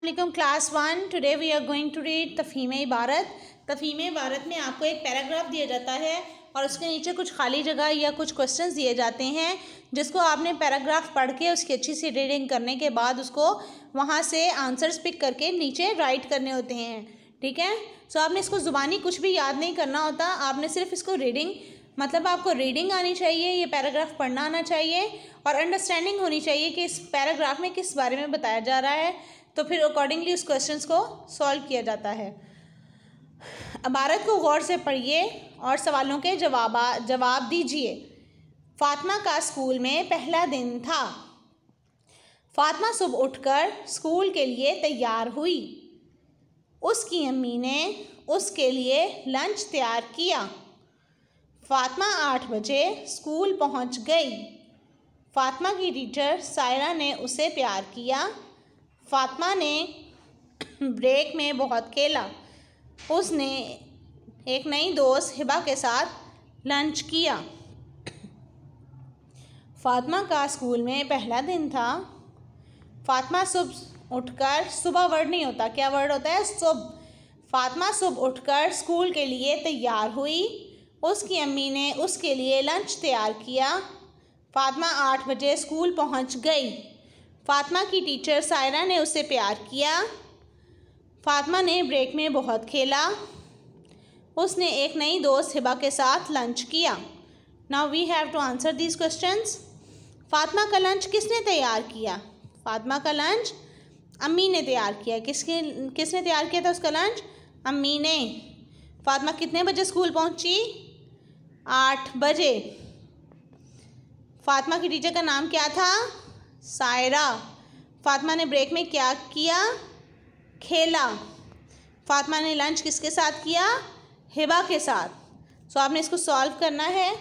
अस्सलामुअलैकुम class 1। Today we are going to read तफ़हीम इबारत। तफ़हीम इबारत में आपको एक पैराग्राफ दिया जाता है और उसके नीचे कुछ खाली जगह या कुछ क्वेश्चंस दिए जाते हैं जिसको आपने पैराग्राफ पढ़ के उसकी अच्छी सी रीडिंग करने के बाद उसको वहाँ से आंसर्स पिक करके नीचे राइट करने होते हैं। ठीक है, सो आपने इसको ज़ुबानी कुछ भी याद नहीं करना होता, आपने सिर्फ इसको रीडिंग मतलब आपको रीडिंग आनी चाहिए, ये पैराग्राफ पढ़ना आना चाहिए और अंडरस्टैंडिंग होनी चाहिए कि इस पैराग्राफ में किस बारे में बताया जा रहा है, तो फिर अकॉर्डिंगली उस क्वेश्चंस को सॉल्व किया जाता है। इबारत को गौर से पढ़िए और सवालों के जवाब दीजिए। फातिमा का स्कूल में पहला दिन था। फातिमा सुबह उठकर स्कूल के लिए तैयार हुई। उसकी अम्मी ने उसके लिए लंच तैयार किया। फातिमा 8 बजे स्कूल पहुंच गई। फातिमा की टीचर सायरा ने उसे प्यार किया। फातिमा ने ब्रेक में बहुत खेला। उसने एक नई दोस्त हिबा के साथ लंच किया। फातिमा का स्कूल में पहला दिन था। फातिमा सुबह उठकर, सुबह वर्ड नहीं होता, क्या वर्ड होता है? सुबह। फातिमा सुबह उठकर स्कूल के लिए तैयार हुई। उसकी अम्मी ने उसके लिए लंच तैयार किया। फातिमा 8 बजे स्कूल पहुंच गई। फातिमा की टीचर सायरा ने उसे प्यार किया। फातिमा ने ब्रेक में बहुत खेला। उसने एक नई दोस्त हिबा के साथ लंच किया। Now we have to answer these questions. Fatima का लंच किसने तैयार किया? फातिमा का लंच अम्मी ने तैयार किया। किसने तैयार किया था उसका लंच? अम्मी ने। फातिमा कितने बजे स्कूल पहुंची? 8 बजे। फातिमा की टीचर का नाम क्या था? सायरा। फातिमा ने ब्रेक में क्या किया? खेला। फातिमा ने लंच किसके साथ किया? हिबा के साथ। सो आपने इसको सॉल्व करना है।